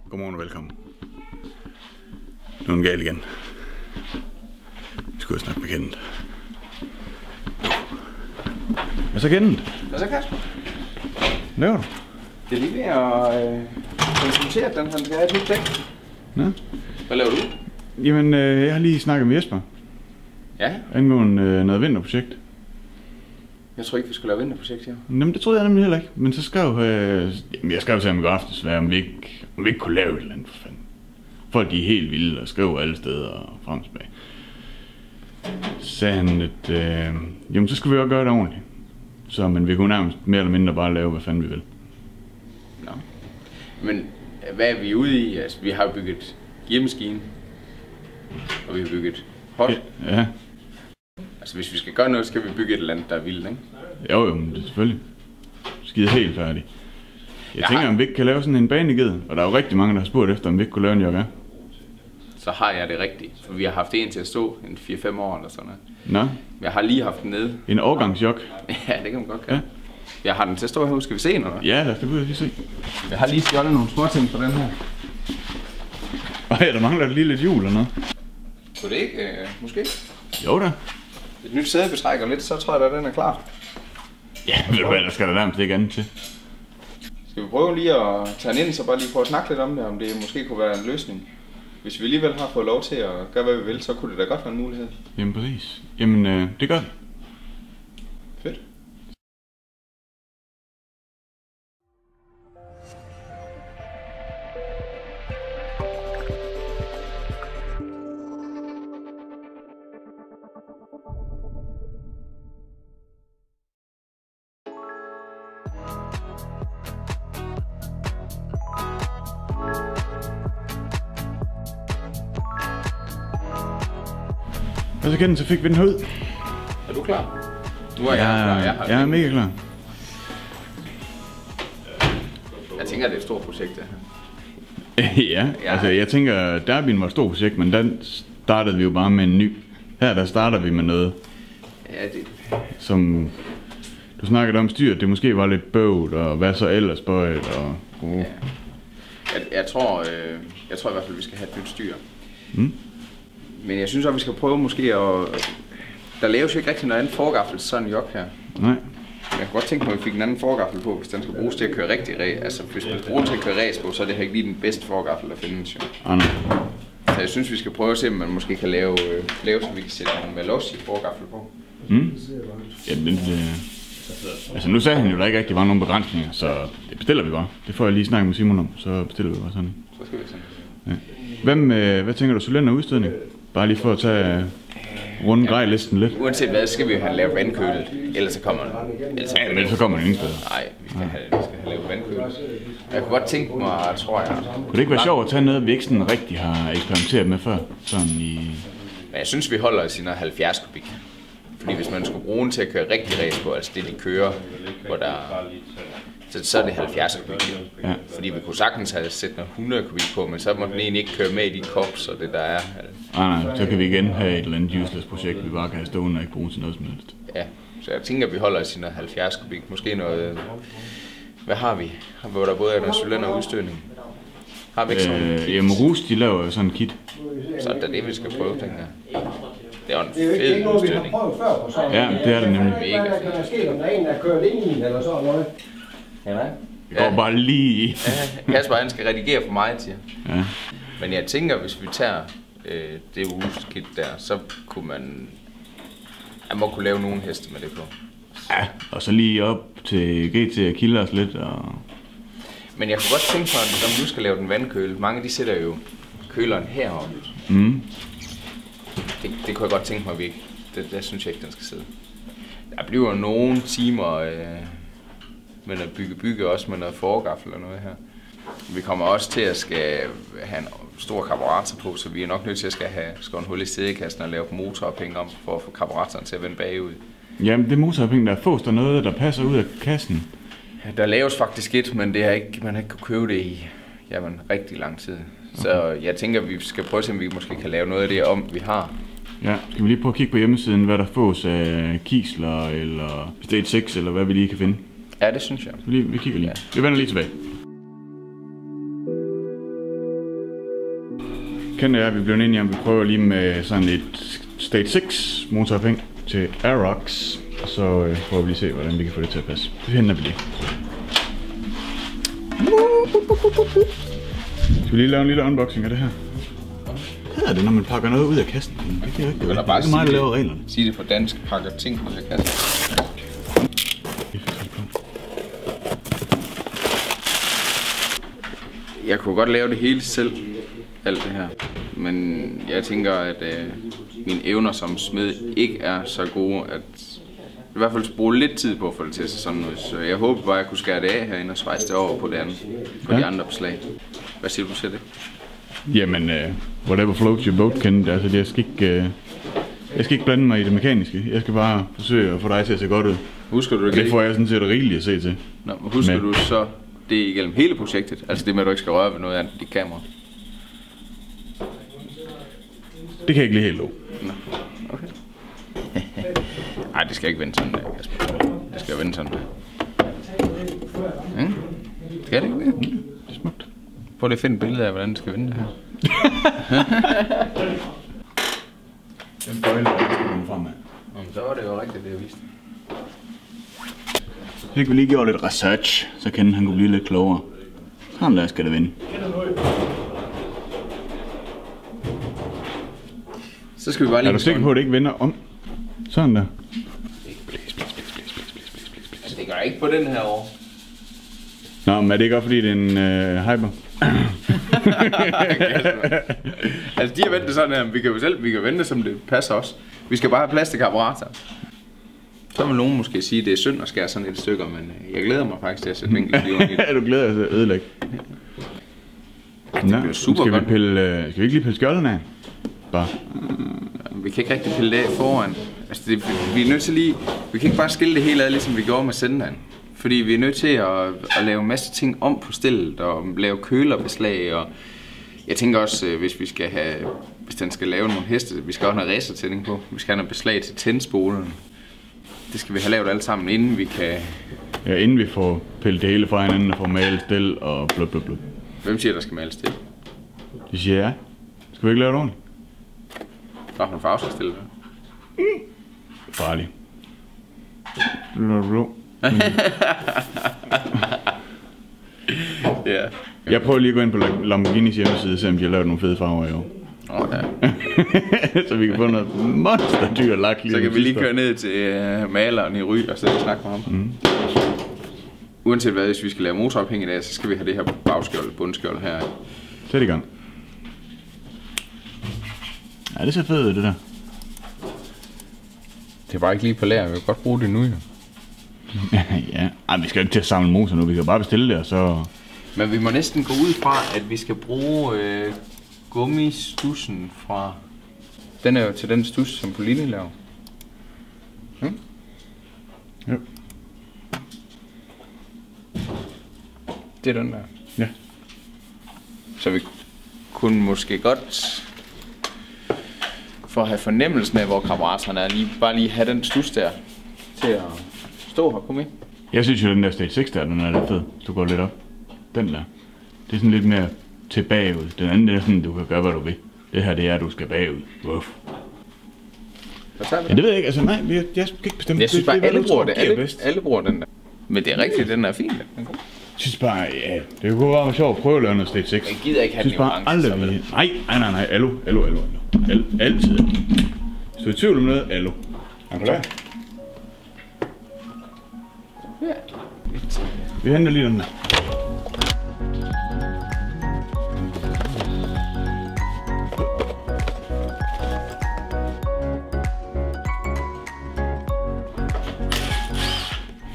Godmorgen og velkommen. Nu er den gal igen. Vi skulle jo snakke med Kenneth. Hvad så, Kenneth? Hvad så, Kasper? Hvad laver du? Det er lige ved at konsultere, at han skal have et nyt dæk. Ja. Hvad laver du? Jamen, jeg har lige snakket med Jesper. Ja? Angående noget vinterprojekt. Jeg tror ikke, vi skulle lave vinterprojekt, ja. Jamen, det troede jeg nemlig heller ikke. Men så skrev jeg skrev til ham i går aftes, om vi ikke kunne lave et eller andet, for fanden. Folk de er helt vilde og skriver alle steder og frem og tilbage. Så sagde han, at jamen, så skal vi også gøre det ordentligt. Så men vi kunne nærmest mere eller mindre bare lave, hvad fanden vi vil. Nå. Men hvad er vi ude i? Altså, vi har jo bygget hjemmeskine. Og vi har bygget hot. Ja. Altså, hvis vi skal gøre noget, skal vi bygge et eller andet, der er vildt, ikke? Jo, men det er selvfølgelig. Skide helt færdig. Jeg tænker, om vi ikke kan lave sådan en baneged. Og der er jo rigtig mange, der har spurgt efter, om vi ikke kunne lave en yoga. Så har jeg det rigtigt. For vi har haft en til at stå en 4-5 år eller sådan noget. Nå. Jeg har lige haft den nede. En årgangsjok. Ja, det kan man godt kalde. Jeg har den til at stå herude. Skal vi se den, eller? Ja, lad os da gå ud og lige se. Jeg har lige stjålet nogle små ting på den her. Og ja, der mangler lige lidt hjul eller noget. Kunne det ikke? Måske? Jo da. Et nyt sædebetrækker lidt, så tror jeg, at den er klar. Ja, ved du hvad, der skal der nærmest ikke andet til. Skal vi prøve lige at tage den ind, så bare lige prøve at snakke lidt om det, om det måske kunne være en løsning? Hvis vi alligevel har fået lov til at gøre, hvad vi vil, så kunne det da godt være en mulighed. Jamen præcis. Jamen, det gør vi. Fedt. Og så igen, så fik vi den ud. Er du klar? Nu er jeg klar. Jeg er mega klar. Jeg tænker, det er et stort projekt, det her. Ja, altså jeg tænker, derbyen var et stort projekt, men den startede vi jo bare med en ny. Her der starter vi med noget, Ja, det... som du snakkede om styr, det måske var lidt bøvt, og hvad så ellers bøjet, og... Ja. Jeg tror i hvert fald, vi skal have et nyt styr. Mm. Men jeg synes også, vi skal prøve måske at... Der laves jo ikke rigtig noget andet forgaffel sådan en jok her. Nej. Jeg kan godt tænke mig, at vi fik en anden forgaffel på, hvis den skal bruges til at køre rigtig ræs. Altså, hvis man bruger den til at køre ræs på, så er det her ikke lige den bedste forgaffel, der findes jo. Nej. Så jeg synes, vi skal prøve at se, om man måske kan lave så vi kan sætte en Malossi forgaffel på. Mm. Ja, altså nu sagde han jo, at der ikke rigtig var nogen begrænsninger, så det bestiller vi bare. Det får jeg lige snakket med Simon om, så bestiller vi bare sådan. Så skal vi sådan. Ja. Hvad tænker du, cylinder og udstødning? Bare lige for at tage runde grejlisten lidt. Uanset hvad, skal vi jo have lavet vandkølet, ellers så kommer den. Ja, men så kommer den ingen steder. Nej, vi skal have lavet vandkølet. Jeg kunne godt tænke mig, tror jeg... Kunne det ikke være sjovt at tage noget, vi ikke sådan rigtig har eksperimenteret med før? Sådan i... Men jeg synes, vi holder os i noget 70 kubik. Fordi hvis man skulle bruge den til at køre rigtig ræs på, altså det de kører, hvor der... Så er det 70 kubik. Ja. Fordi vi kunne sagtens have sat noget 100 kubik på, men så må den egentlig ikke køre med i de kops og det der er. Nej, så kan vi igen have et eller andet useless projekt, vi bare kan have stående og ikke bruge til noget som helst. Ja, så jeg tænker, at vi holder os i noget 70 kubik. Måske noget... Hvad har vi? Hvor der både er noget cylinder og udstødning. Har vi ikke sådan en kit? Jamen Rus, de laver jo sådan en kit. Så det er det, vi skal prøve, tænker jeg. Det er jo en fed udstødning. Ja, det er det nemlig. Mega fedt. Kan der ske, om der er en, der kører ind i eller sådan noget? Det går bare lige i. Ja, Kasper, han skal redigere for mig til. Ja. Men jeg tænker, hvis vi tager det uskit der, så kunne man må kunne lave nogle heste med det på. Ja, og så lige op til GT og kilde os lidt. Og... Men jeg kunne godt tænke mig, om du skal lave den vandkøle. Mange de sætter jo køleren heroppe. Mm. Det kunne jeg godt tænke mig, at vi ikke. Det synes jeg ikke, den skal sidde. Der bliver nogle timer med at bygge også med noget forgaffel og noget her. Vi kommer også til at skal have en stor karburator på, så vi er nok nødt til at skal have skåret hul i sædekassen og lave motorophæng om for at få karburatoren til at vende bagud. Jamen det motorophæng, der er fås der noget, der passer ud af kassen. Ja, der laves faktisk et, men det er ikke, man har ikke kunnet købe det i rigtig lang tid. Okay. Så jeg tænker, at vi skal prøve at se, om vi måske kan lave noget af det om, vi har. Ja, skal vi lige prøve at kigge på hjemmesiden, hvad der fås af kisler eller Stage 6, eller hvad vi lige kan finde? Ja, det synes jeg. Vi kigger lige. Vi vender lige tilbage. Ken og jeg, vi blev enige om, at vi prøver lige med sådan et Stage 6 motorophæng til Aerox. Og så prøver vi lige se, hvordan vi kan få det til at passe. Det henter vi lige. Skal vi lige lave en lille unboxing af det her? Ja, det er når man pakker noget ud af kassen. Det er ikke bare meget, der laver reglerne. Sig det på dansk, pakker ting ud af kassen. Jeg kunne godt lave det hele selv, alt det her. Men jeg tænker, at mine evner som smed ikke er så gode, at i hvert fald bruge lidt tid på at få det til at se sådan ud. Så jeg håber bare, at jeg kunne skære det af herinde og svejse det over på det andet, på de andre beslag. Hvad siger du til det? Jamen, whatever floats your boat, Ken. Altså, jeg skal ikke blande mig i det mekaniske. Jeg skal bare forsøge at få dig til at se godt ud. Husker du det? Det får jeg sådan set rigeligt at se til. Nå, men husker du så det igennem hele projektet? Altså det med, at du ikke skal røre ved noget andet end dit kamera? Det kan jeg ikke lige helt lov. Nå, okay. Nej, det skal ikke vende sådan der, Kasper. Det skal vende sådan der. Skal det ikke det? Det er smukt. Prøv lige at finde et billede af, hvordan det skal vende det her. Den bøjle, der skal komme fremad. Så var det jo rigtigt, det jeg viste. Så fik vi lige gjort lidt research, så Ken han kunne blive lidt klogere. Sådan der skal det vende. Så skal vi bare lige... Er du sikker på, at det ikke vender om? Sådan der. Altså, det gør ikke på den her år. Nå, men er det ikke også fordi, det er en hyper? Altså, de har ventet sådan her, vi kan vente, som det passer os. Vi skal bare have plads til kammerater. Så vil nogen måske sige, at det er synd at skære sådan et stykker, men jeg glæder mig faktisk til at sætte vinklen i det. Ja, du glæder dig til at ødelægge. Det bliver super skal godt. Skal vi ikke lige pille skjolden af? Bare. Vi kan ikke rigtig pille det af foran. Altså, vi er nødt til lige... Vi kan ikke bare skille det hele ad, ligesom vi gjorde med senderen. Fordi vi er nødt til at lave en masse ting om på stillet og lave kølerbeslag. Og jeg tænker også, hvis den skal lave nogle heste, vi skal også have noget racertænding på. Vi skal have noget beslag til tændspolen. Det skal vi have lavet alt sammen, inden vi kan... Ja, inden vi får pillet det hele fra hinanden og får malet stil og blub. Hvem siger, der skal males stil? Det siger jeg. Skal vi ikke lave det ordentligt? Hvad for en farve skal stille? Farlig. Ja. Jeg prøver lige at gå ind på Lamborghinis hjemmeside og se om de har lavet nogle fede farver i år. Ja. Så vi kan få noget monsterdyr lak lige. Så kan vi lige køre ned til maleren i Ry og snakke med ham. Uanset hvad, hvis vi skal lave motorophæng i dag, så skal vi have det her bagskjold, bundskjold her. Sæt i gang. Ja, det ser fedt ud, det der. Det er bare ikke lige på lager, vi kan godt bruge det nu, jo. Ja. Ej, vi skal ikke til at samle motor nu, vi kan bare bestille det, og så... Men vi må næsten gå ud fra, at vi skal bruge gummistussen fra... Den er jo til den stus, som Pauline laver. Ja. Det er den der. Ja. Så vi kunne måske godt, for at have fornemmelsen af, hvor kammeraterne er, bare lige have den stus der til at stå her. Kom med. Jeg synes jo, den der Stage 6 der, den er lidt fed. Du går lidt op. Den der. Det er sådan lidt mere til bagud. Den anden, det er sådan, du kan gøre, hvad du vil. Det her, det er, at du skal bagud. Uff. Ja, det ved jeg ikke. Altså nej, jeg skal ikke bestemme. Jeg synes bare, alle bruger det. Bedst. Alle bruger den der. Men det er rigtigt, den er fin. Jeg synes bare, ja, det kunne være sjovt at prøve at lave noget Stage 6. Jeg gider ikke have den i orange. Nej. Allo. Altid. Hvis du er i tvivl om noget, allo. Er du klar? Ja. Vi henter lige den der.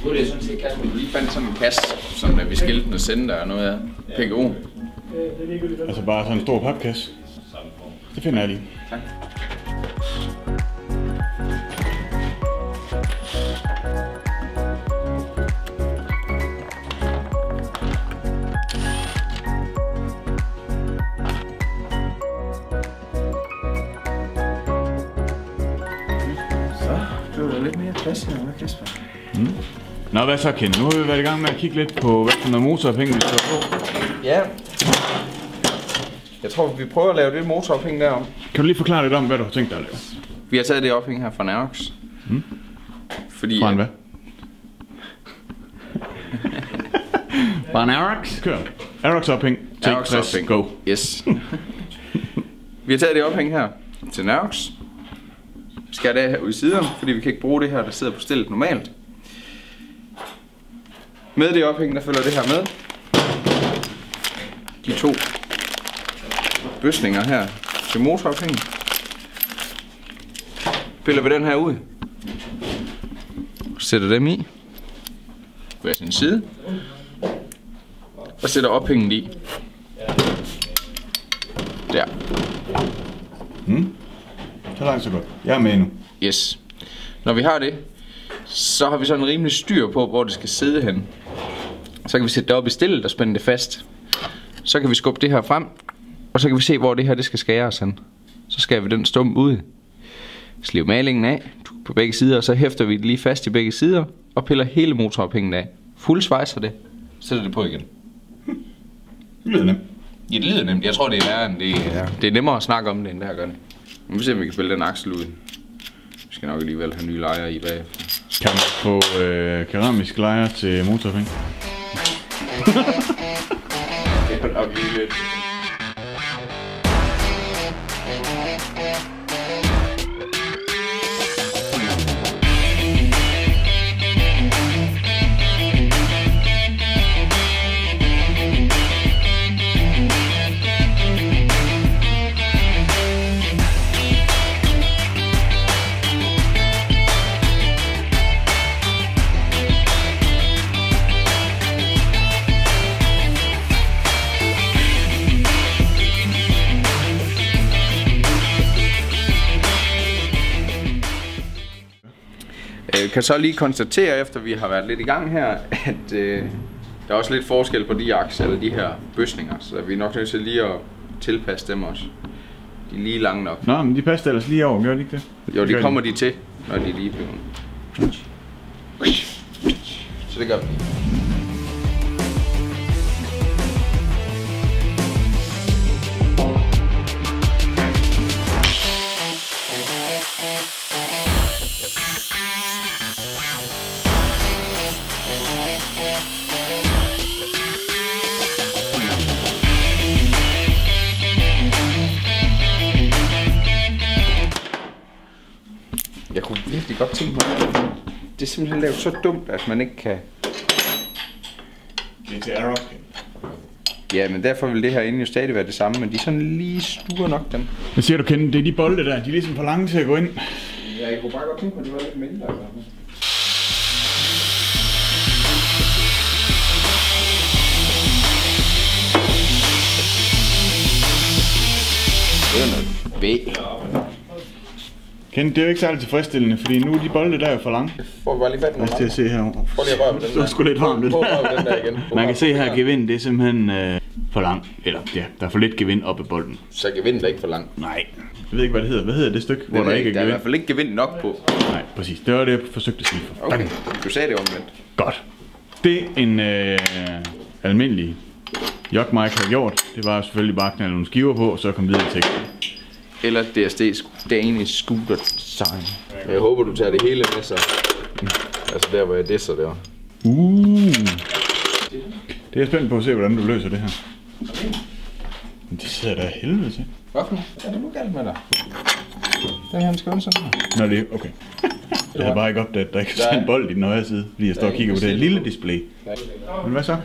Nu er det sådan set, Kasper, du lige fandt sådan en kasse, som vi skilte og sendte og noget af PGO. Altså bare sådan en stor papkasse. Det finder jeg lige. Tak. Så blev der lidt mere plads her, Kasper. Nå, hvad så, Ken? Nu har vi været i gang med at kigge lidt på, hvad for noget motorophæng vi står på. Ja. Jeg tror, vi prøver at lave det motorophæng derom. Kan du lige forklare lidt om, hvad du har tænkt dig at lave? Vi har taget det ophæng her fra Narox. Fordi... Fra en hvad? Fra Narox. Kør. Arox ophæng. Take 60, go. Yes. Vi har taget det ophæng her til Narox. Vi skal have det her ud i siderne, fordi vi kan ikke bruge det her, der sidder på stillet normalt. Med det ophæng, der følger det her med. De 2 bøsninger her til motorophængen. Piller vi den her ud. Sætter dem i. Hver sin side. Og sætter ophængen i. Der. Så langt så godt. Jeg er med nu. Yes. Når vi har det, så har vi sådan en rimelig styr på, hvor det skal sidde hen. Så kan vi sætte det op i stillet og spænde det fast. Så kan vi skubbe det her frem, og så kan vi se, hvor det her det skal skæres hen. Så skærer vi den stump ud. Sliv malingen af på begge sider, og så hæfter vi det lige fast i begge sider, og piller hele motorophængen af. Fuld svejser det, sætter det på igen. Det lyder nemt. Ja, det lyder nemt. Jeg tror, det er værre, end det er. Det er nemmere at snakke om det, end det her gør det. Nu vil se, om vi kan pille den aksel ud. Vi skal nok alligevel have nye lejer i bagefter. Kan man få keramisk lejer til motoropphæng? Det er nok lige lidt. Jeg kan så lige konstatere, efter vi har været lidt i gang her, at der er også lidt forskel på de akser, eller de her bøsninger, så vi er nok nødt til lige at tilpasse dem også. De er lige lange nok. Nå, men de passer ellers lige over, gør de ikke det? Jo, det kommer de til, når de er lige blevet. Så det gør vi. Jeg kunne virkelig godt tænke mig, det er simpelthen lavet så dumt, at man ikke kan... Det er til Arox. Ja, men derfor vil det her inde jo stadig være det samme, men de er sådan lige stuer nok dem. Hvad siger du, Ken? Det er de bolde der, de er ligesom for lange til at gå ind. Ja, jeg kunne bare godt tænke mig, at det var lidt mindre. Det er noget væg. Ken, det er jo ikke særlig tilfredsstillende, fordi nu er de bolde der jo for lange. Får vi bare lige fat i Lad os til at se herovre. Prøv lige at røre med den der. Det er sgu lidt varmt det der igen. Man kan se her, gevind det er simpelthen for lang. Eller ja, der er for lidt gevind op i bolden. Så gevind er ikke for lang. Nej. Jeg ved ikke, hvad det hedder. Hvad hedder det stykke, hvor der ikke er gevind? Der er i hvert fald ikke gevind nok på. Nej, præcis. Det var det, jeg forsøgte at sige. Okay, du sagde det omvendt. Godt. Det en almindelig jogmic har gjort, det var selvfølgelig bare at knalde nogle skiver på, og så komme videre til teksten. Eller Danish Scooter Design. Jeg håber, du tager det hele med sig. Altså der, hvor jeg disser der. Det er jeg spændt på at se, hvordan du løser det her. Men det sidder der af helvede til. Hvorfor? Er det nu galt med dig? Den her skal sådan her. Nå, det er okay. Jeg havde bare ikke opdaget, at der ikke er en bold i den højre side, fordi jeg står og kigger på det lille display. Men hvad så?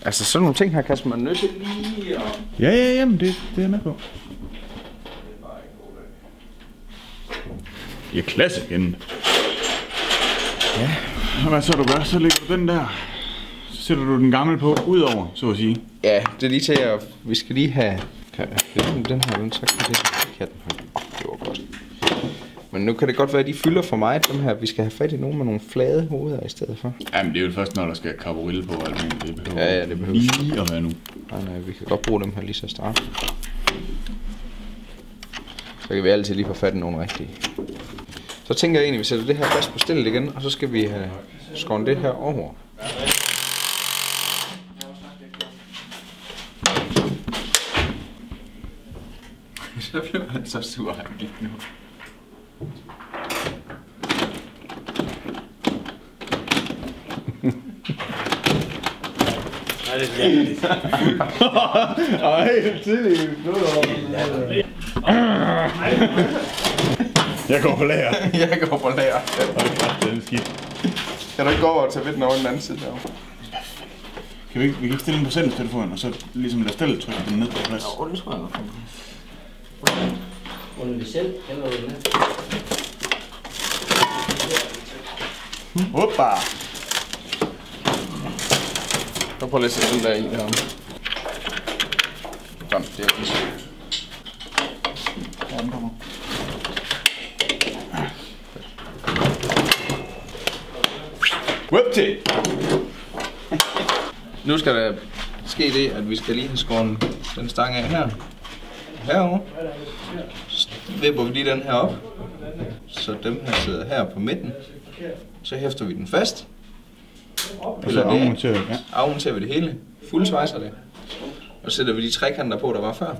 Altså sådan nogle ting her, Kasper, man nødt til lige og... Ja, jamen det er jeg med på. Det er klasse igen. Ja. Og hvad så du gør? Så lægger du den der. Så sætter du den gamle på, udover, så at sige. Ja, det er lige til at... Vi skal lige have... Den her, så kan det... Det var godt. Men nu kan det godt være, at de fylder for meget, dem her. Vi skal have fat i nogen med nogle flade hoveder i stedet for. Jamen det er jo først, når der skal karborille på. Altså, det behøver ja, det behøver lige at være nu. Nej, vi kan godt bruge dem her lige så start. Så kan vi altid lige få fat i nogle rigtige. Så tænker jeg egentlig, at vi sætter det her fast på stillet igen, og så skal vi have skåret det her over. Så blev han så sur, han gik nu. Nej, det er rigtigt. Ej, helt tidligt. Jeg går på lager. Jeg går på lager. Det er skidt. Kan du ikke gå over og tage ved den over den anden side derovre? Vi kan ikke stille den på sendelstelefonen, og så ligesom lade stille trykke den ned på plads. Jo, det tror jeg godt. Under det selv, eller under det? Hoppa! Så prøv lige at sætte den der i deromme. Sådan, det er fint. Ja, den kommer. Whip til! Nu skal der ske det, at vi skal lige have skåret den stang af her. Herovre. Så vipper vi lige den her op. Så dem her sidder her på midten. Så hæfter vi den fast. Og så afmonterer vi, ja. Afmonterer vi det hele. Fuldsvejser det. Og så sætter vi de trekanter på, der var før.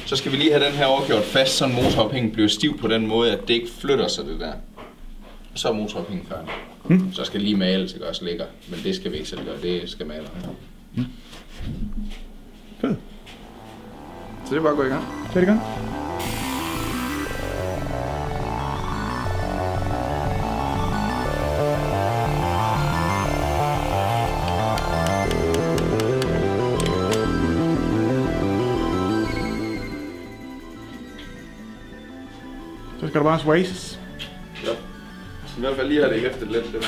Så skal vi lige have den her overgjort fast, så motorophængen bliver stiv på den måde, at det ikke flytter sig det der. Og så er motorophængen færdig. Så skal lige male til også ligger, men det skal vi ikke selv gøre, det skal malere. Fedt. Så det er bare at gå i gang. Sæt i gang. Så skal der bare swaces. Ja. I hvert fald lige har det hæftet lidt, det der.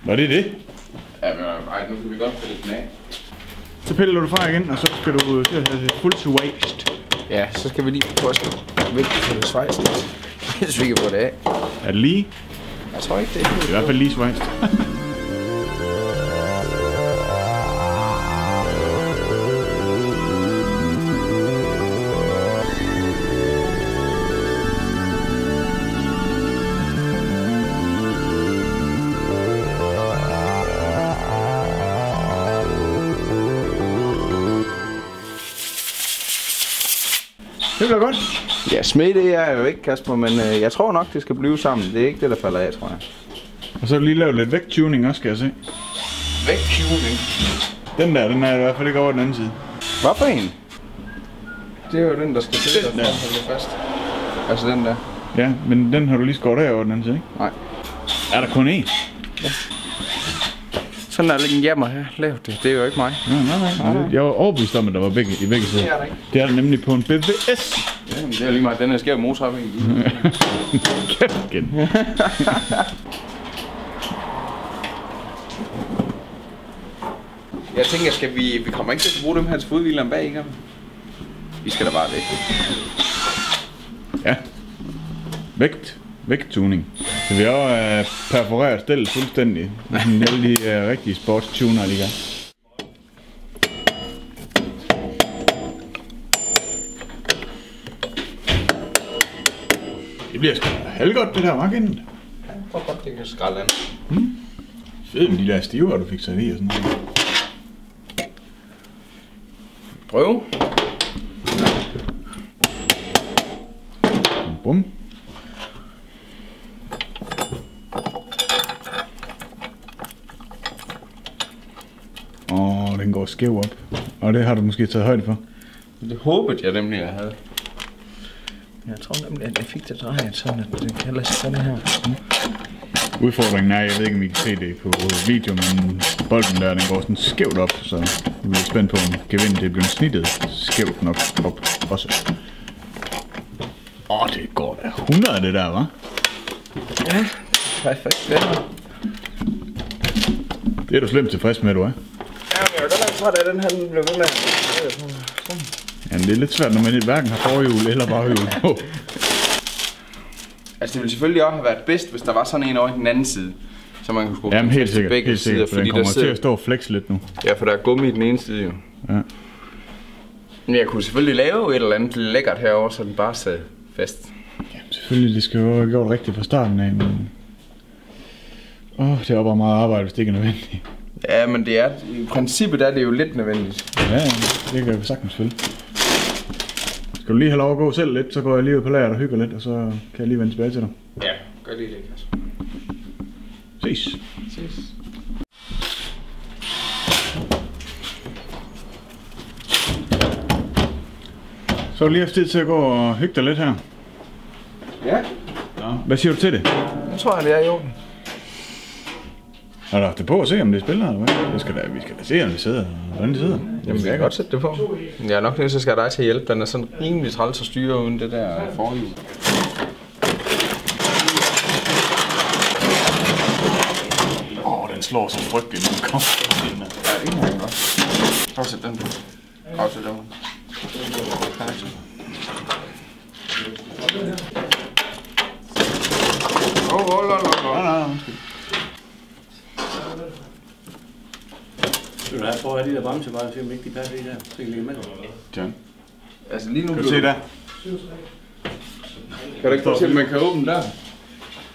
Var det det? Ja, men ej, nu kan vi godt pille den af. Så piller du fra igen, og så skal du have fuldt to waste. Ja, så skal vi lige prøve at skille væk til det svejs. Hvis vi kan få det af. Er det lige? Jeg tror ikke, det er Det er i hvert fald lige svejst. Det bliver godt. Ja, smed det er jo ikke, Kasper, men jeg tror nok, det skal blive sammen. Det er ikke det, der falder af, tror jeg. Og så lige lavet lidt vægttuning også, skal jeg se. Vægttuning? Den er i hvert fald ikke over den anden side. Hvad for en? Det er jo den, der skal til at holde det fast. Altså den der. Ja, men den har du lige skåret af over den anden side, ikke? Nej. Er der kun én? Ja. Sådan er lidt en jammer her. Lav det. Det er jo ikke mig. Nej. Jeg var overbevist om, at der var begge i begge sider. Det er der ikke. Det er der nemlig på en BVS. Ja, men det er lige meget. Den her skæv motorhopping. Kæft igen. Jeg tænker, skal vi kommer ikke til at bruge dem her til fodhvileren bag, ikke? Vi skal da bare det. Ja. Vægttuning. Så vi har jo perforeret stillet fuldstændig. Alle de rigtige sportstuner lige. Det bliver sgu halvgodt det der, var kendt. Ja, for godt, det kan skralde an. Fed med de der stiver, du fik sat i og sådan noget. Prøv. Bum. Den går skæv op. Og det har du måske taget højde for. Det håbede jeg nemlig, jeg havde. Jeg tror nemlig, at jeg fik det drejet sådan, at det kan lade sig sådan her. Udfordringen er, jeg ved ikke, om I kan se det på video, men bolden der, den går sådan skævt op, så vi er spændt på, om gevinden det bliver snittet skævt nok op også. Det går da 100 det der, hva'? Ja, perfekt. Det er du slemt tilfreds med, du er. Ja, men jeg er godt nok træt af den her, den bliver ved med. Ja, det er lidt svært, når man hverken har forhjul eller baghjul på. Altså, det ville selvfølgelig også have været bedst, hvis der var sådan en over i den anden side. Så man kunne skrue Helt sikkert, begge helt sikkert, sider, for den kommer til at stå og flex lidt nu. Ja, for der er gummi i den ene side jo. Ja. Men jeg kunne selvfølgelig lave et eller andet lækkert herovre, så den bare sad fast. Jamen selvfølgelig, det skal jo have gjort rigtigt fra starten af, men... det er jo bare meget arbejde, hvis det ikke er nødvendigt. Ja, men det er, i princippet er det jo lidt nødvendigt. Ja, det kan jeg sagtens følge. Skal du lige have lov at gå selv lidt, så går jeg lige ud på lageret og hygger lidt, og så kan jeg lige vende tilbage til dig. Ja, gør lige det, Kasper. Ses. Så er du lige haft tid til at gå og hygge dig lidt her. Ja. Nå, hvad siger du til det? Jeg tror, det er i orden. Har du haft det på at se, om det spiller, eller hvad? Vi skal da se, om det sidder. Hvordan det sidder. Jamen, jeg kan godt sætte det på. Jeg er nok nødt til at skal dig til at hjælpe. Den er sådan rimelig træls at styre uden det der forhjul. Den slår så frygteligt, når den kommer ind. Ja, det kan jeg godt. Prøv at sætte den på. Afsæt den. Undskyld. Skal du have prøvet at have de der bremser bare, se om ikke de passer i der, så kan ligge med. John. Altså lige nu kan du se der? Kan du ikke prøve at se, om man kan åbne der?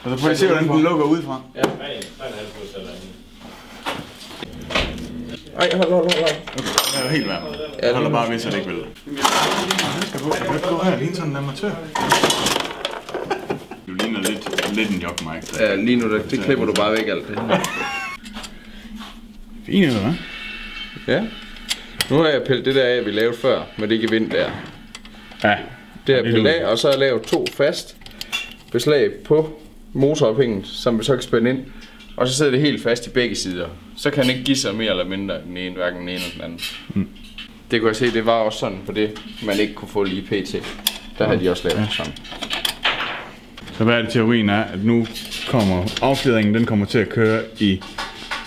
Og så prøv at se, hvordan den lukker udefra. Ja, Ej, hold. Okay, det er helt varmt. Jeg holder bare ved, så det ikke vil. Jeg skal gå her, lige sådan en amatør. Du ligner lidt en jok, Mike. Ja, lige nu, det klipper du bare væk alt det her. Fint, eller hvad? Ja. Nu har jeg pillet det der af, vi lavede før, med det gevind der. Ja. Det har jeg pillet af, og så har jeg lavet 2 fast beslag på motorophænget, som vi så kan spænde ind. Og så sidder det helt fast i begge sider. Så kan den ikke give sig mere eller mindre den ene, hverken den ene eller den anden. Det kunne jeg se, det var også sådan på det, man ikke kunne få lige pt. Der havde de også lavet sådan. Så hvad er det teorien er, at nu kommer affjedringen, den kommer til at køre i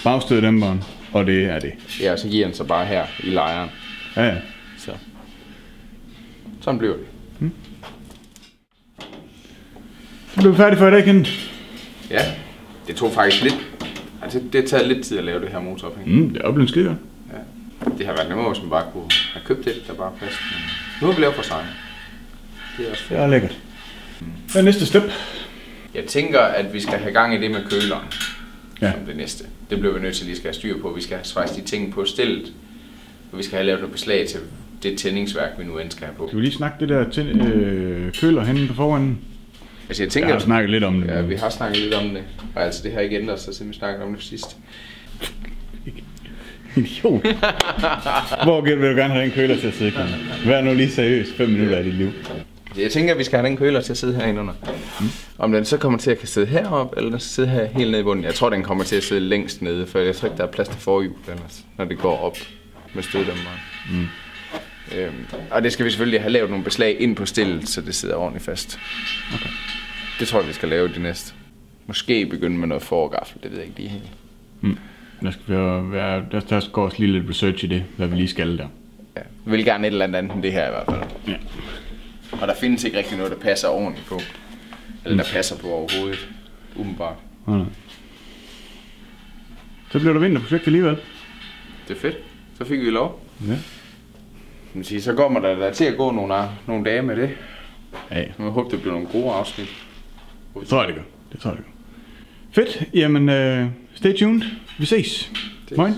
bagstøddæmperen, og det er det. Ja, så giver den sig bare her i lejren. Ja. Så. Sådan bliver det. Så blev vi færdige for i dag, Kent. Ja, det tog faktisk lidt. Altså, det tager lidt tid at lave det her motorophæng. Det er blevet skide godt. Ja. Det har været nemmere, hvis man bare kunne have købt et, der bare passer. Nu har vi lavet for sig. Det er også fedt. Det er lækkert. Hvad er næste step? Jeg tænker, at vi skal have gang i det med køleren. Ja. Som det næste. Det bliver vi nødt til at lige skal have styr på. Vi skal have svejst de ting på stillet. Og vi skal have lavet noget beslag til det tændingsværk, vi nu ønsker have på. Skal vi lige snakke det der køler henne på forhånden? Altså, jeg tænker, jeg har snakket lidt om det. Ja, vi har snakket lidt om det. Og altså, det har ikke ændret sig, siden vi snakkede om det sidst. Idiot. Hvor vil du gerne have den køler til at sidde? Vær nu lige seriøs 5 minutter af dit liv. Jeg tænker, at vi skal have den køler til at sidde herinde under. Om den så kommer til at kan sidde heroppe, eller den skal sidde her helt nede i bunden. Jeg tror, den kommer til at sidde længst nede, for jeg tror ikke, der er plads til forhjul, når det går op med støddæmperen. Og det skal vi selvfølgelig have lavet nogle beslag ind på stillet, så det sidder ordentligt fast. Okay. Det tror jeg, vi skal lave det næste. Måske begynde med noget forgaffel, det ved jeg ikke lige helt. Der skal også lige lidt research i det, hvad vi lige skal der. Ja, vi vil gerne et eller andet end det her i hvert fald. Ja. Og der findes ikke rigtig noget, der passer ordentligt på. Eller der passer på overhovedet. Umiddelbart. Okay. Så bliver der vinterprojekt alligevel. Det er fedt. Så fik vi lov. Ja. Så går man der til at gå nogle dage med det. Ja. Jeg håber, det bliver nogle gode afsnit. Det tror jeg, det gør. Fedt. Jamen, stay tuned. Vi ses. Moin.